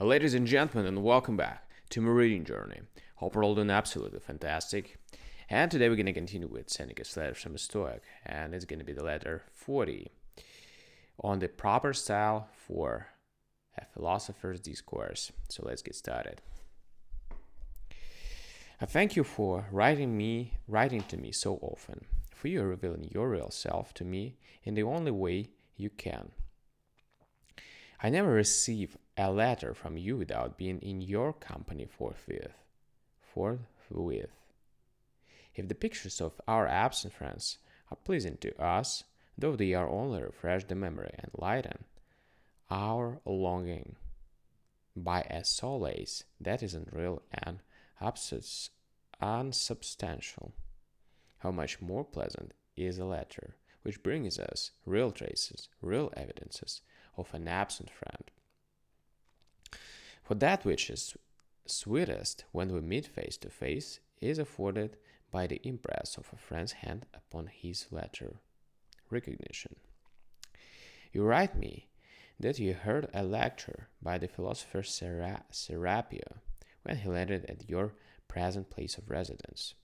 Ladies and gentlemen, and welcome back to my reading journey. Hope we're all doing absolutely fantastic. And today we're going to continue with Seneca's letters from the Stoic, and it's going to be the letter 40 on the proper style for a philosopher's discourse. So let's get started. I thank you for writing to me so often, for you are revealing your real self to me in the only way you can. I never receive a letter from you without being in your company forthwith. If the pictures of our absent friends are pleasing to us, though they are only refresh the memory and lighten our longing by a solace that is unreal and unsubstantial, how much more pleasant is a letter which brings us real traces, real evidences of an absent friend. For that which is sweetest when we meet face to face is afforded by the impress of a friend's hand upon his letter. Recognition. You write me that you heard a lecture by the philosopher Seneca when he landed at your present place of residence.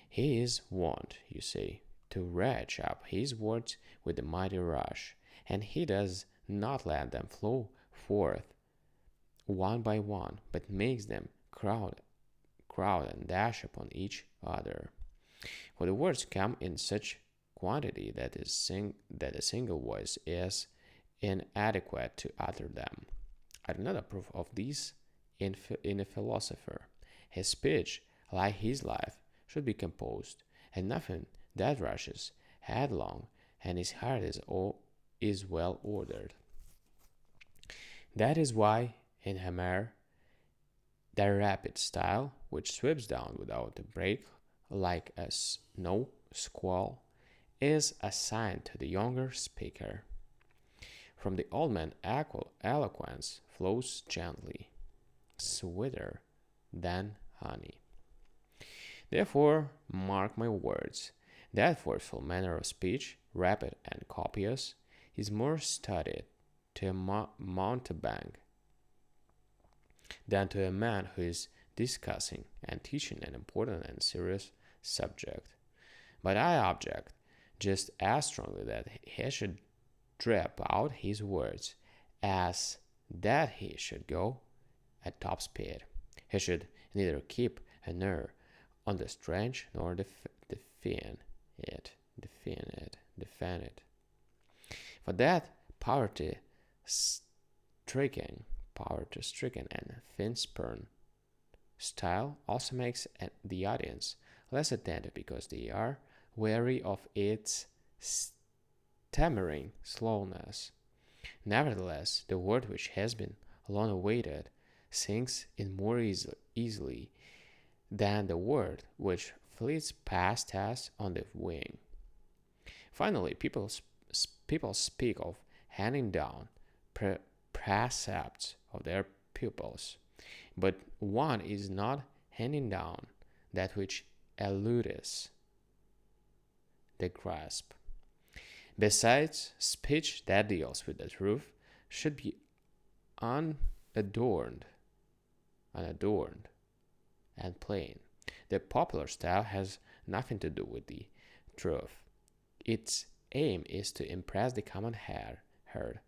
He is wont, you say, to retch up his words with a mighty rush, and he does not let them flow forth one by one, but makes them crowd and dash upon each other. For the words come in such quantity that a single voice is inadequate to utter them. Another proof of this in a philosopher. His speech, like his life, should be composed, and nothing that rushes headlong, and his heart is well ordered. That is why in Homer, the rapid style, which sweeps down without a break like a snow squall, is assigned to the younger speaker. From the old man, eloquence flows gently, sweeter than honey. Therefore, mark my words, that forceful manner of speech, rapid and copious, is more studied to a mountebank than to a man who is discussing and teaching an important and serious subject. But I object just as strongly that he should drip out his words as that he should go at top speed. He should neither keep an ear on the strange nor defend it. For that poverty-stricken and thin-spurned style also makes the audience less attentive because they are wary of its stammering slowness. Nevertheless, the word which has been long awaited sinks in more easily than the word which fleets past us on the wing. Finally, people speak of handing down precepts of their pupils, but one is not handing down that which eludes the grasp. Besides, speech that deals with the truth should be unadorned and plain. The popular style has nothing to do with the truth. Its aim is to impress the common herd,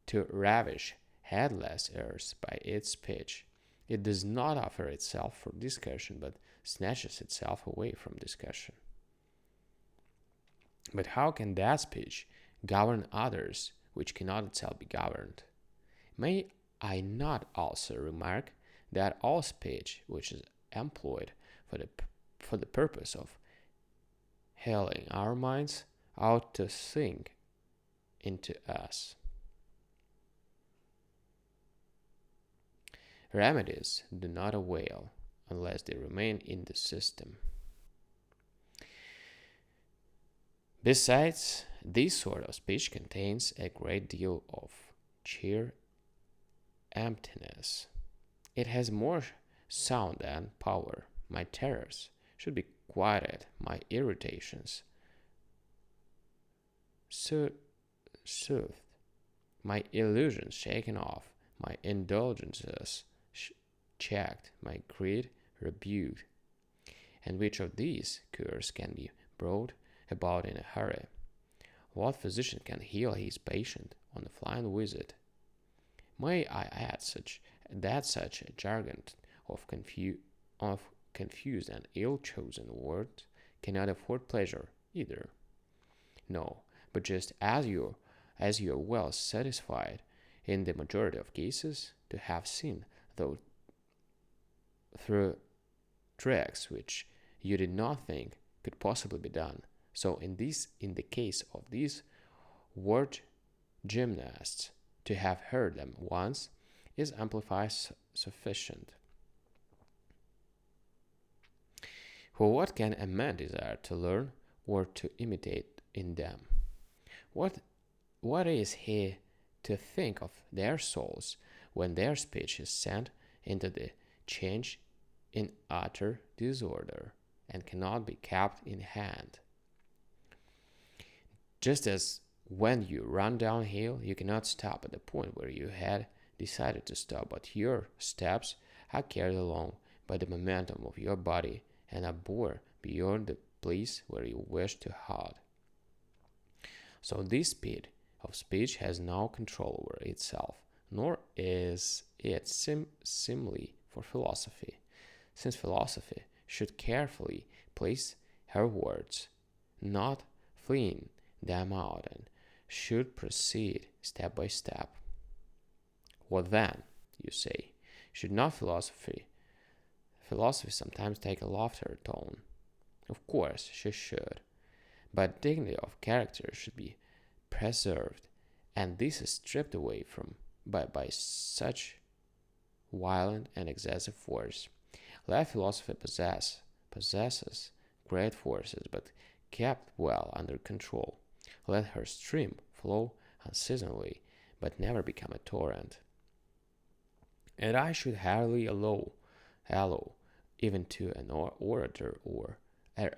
to ravish heedless ears by its speech. It does not offer itself for discussion, but snatches itself away from discussion. But how can that speech govern others which cannot itself be governed? May I not also remark that all speech which is employed for the purpose of healing our minds ought to sink into us? Remedies do not avail unless they remain in the system. Besides, this sort of speech contains a great deal of sheer emptiness. It has more sound than power. My terrors should be quieted, my irritations soothed, my illusions shaken off, my indulgences checked, my greed rebuked. And which of these cures can be brought about in a hurry? What physician can heal his patient on a flying visit? May I add such a jargon of, confused and ill-chosen words cannot afford pleasure either? No, but just as you're well satisfied in the majority of cases to have seen though through tricks which you did not think could possibly be done, so in the case of these word gymnasts, to have heard them once is amplified sufficient. For what can a man desire to learn or to imitate in them? What is he to think of their souls when their speech is sent into the change in utter disorder and cannot be kept in hand? Just as when you run downhill, you cannot stop at the point where you had decided to stop, but your steps are carried along by the momentum of your body and are borne beyond the place where you wish to halt. So this speed of speech has no control over itself, nor is it similarly for philosophy, since philosophy should carefully place her words, not fleeing them out, and should proceed step by step. What then, you say, should not philosophy sometimes take a loftier tone? Of course she should, but dignity of character should be preserved, and this is stripped away by such violent and excessive force. Let philosophy possesses great forces, but kept well under control. Let her stream flow unceasingly, but never become a torrent. And I should hardly allow even to an orator or a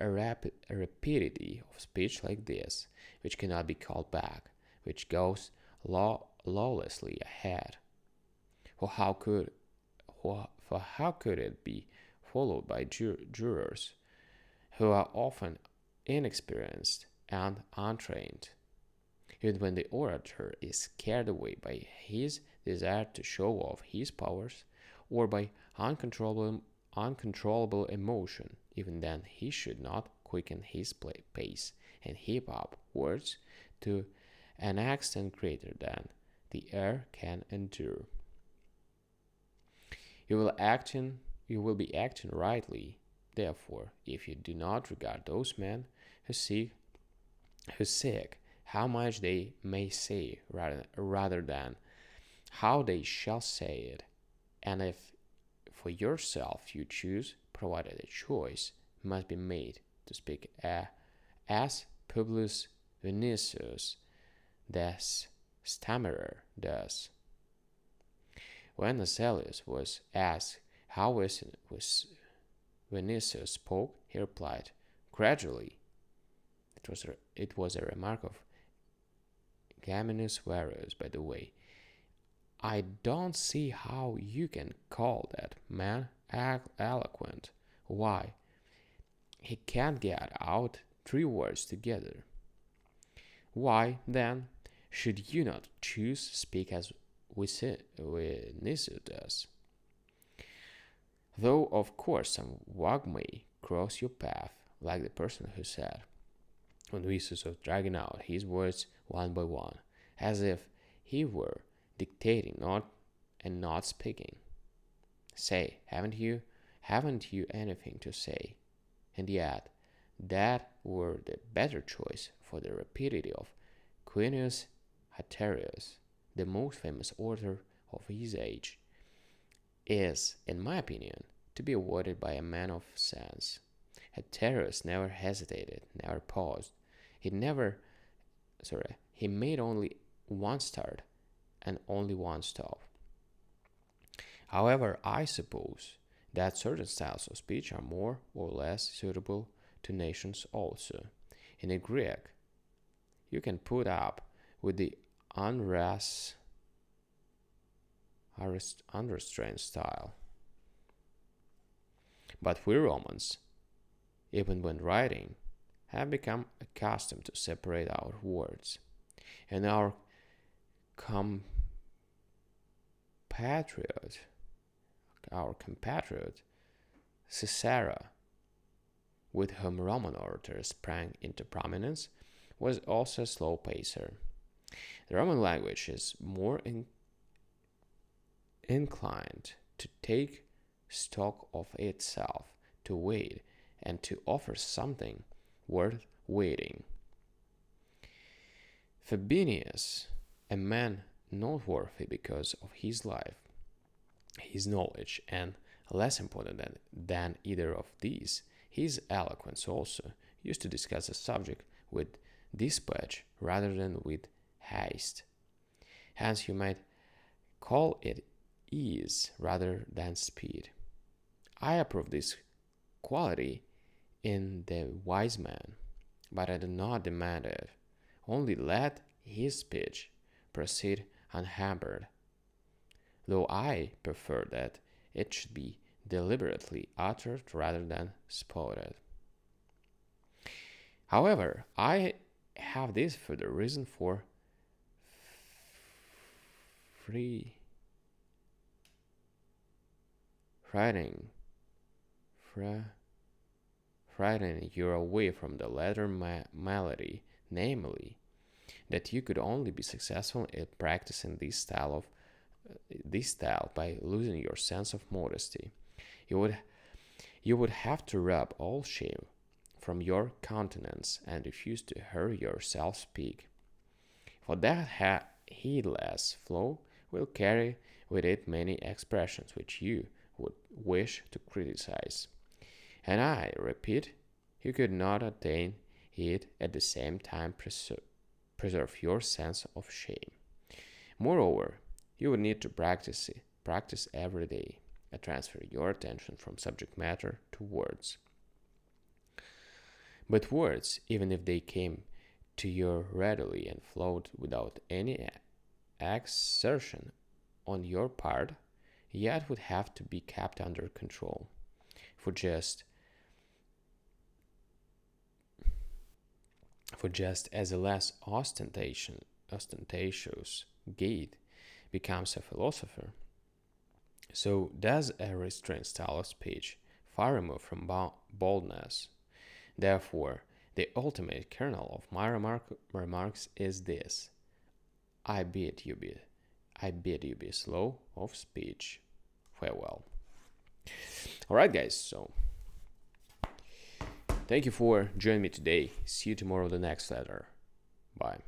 rapidity of speech like this, which cannot be called back, which goes lawlessly ahead. For how could it be followed by jurors who are often inexperienced and untrained? Even when the orator is carried away by his desire to show off his powers, or by uncontrollable emotion, even then he should not quicken his pace and heap up words to an extent greater than the air can endure. You will be acting rightly, therefore, if you do not regard those men who seek how much they may say rather than how they shall say it, and if for yourself you choose, provided a choice must be made to speak as Publius Vinicius the Stammerer does. When Azelius was asked how Vinicius spoke, he replied, gradually. It was a remark of Gaminus Varus, by the way. I don't see how you can call that man eloquent. Why? He can't get out 3 words together. Why, then, should you not choose to speak as Vinicius does? Though, of course, some wag may cross your path, like the person who said, when Vinicius was dragging out his words one by one, as if he were dictating not speaking. Say, haven't you anything to say? And yet, that were the better choice, for the rapidity of Quinius Haterius, the most famous orator of his age, is, in my opinion, to be avoided by a man of sense. Haterius never hesitated, never paused. He made only one start and only one stop. However, I suppose that certain styles of speech are more or less suitable to nations also. In a Greek, you can put up with the unrestrained style. But we Romans, even when writing, have become accustomed to separate our words, and compatriot, our compatriot Cicero, with whom Roman orators sprang into prominence, was also a slow pacer. The Roman language is more inclined to take stock of itself, to wait, and to offer something worth waiting. Fabinius, a man noteworthy because of his life, his knowledge, and less important than either of these, his eloquence also, used to discuss a subject with dispatch rather than with haste. Hence, you might call it ease rather than speed. I approve this quality in the wise man, but I do not demand it. Only let his speech proceed unhampered, though I prefer that it should be deliberately uttered rather than spouted. However, I have this further reason for free frightening you away from the latter malady, namely, that you could only be successful at practicing this style by losing your sense of modesty. You would have to rub all shame from your countenance and refuse to hear yourself speak. For that heedless flow will carry with it many expressions which you would wish to criticize. And I repeat, you could not attain it at the same time preserve your sense of shame. Moreover, you would need to practice every day, and transfer your attention from subject matter to words. But words, even if they came to you readily and flowed without any exertion on your part, yet would have to be kept under control. For just as a less ostentatious gait becomes a philosopher, so does a restrained style of speech, far removed from boldness. Therefore, the ultimate kernel of my remarks is this: I bid you be slow of speech. Farewell. All right, guys. So, thank you for joining me today. See you tomorrow in the next letter. Bye.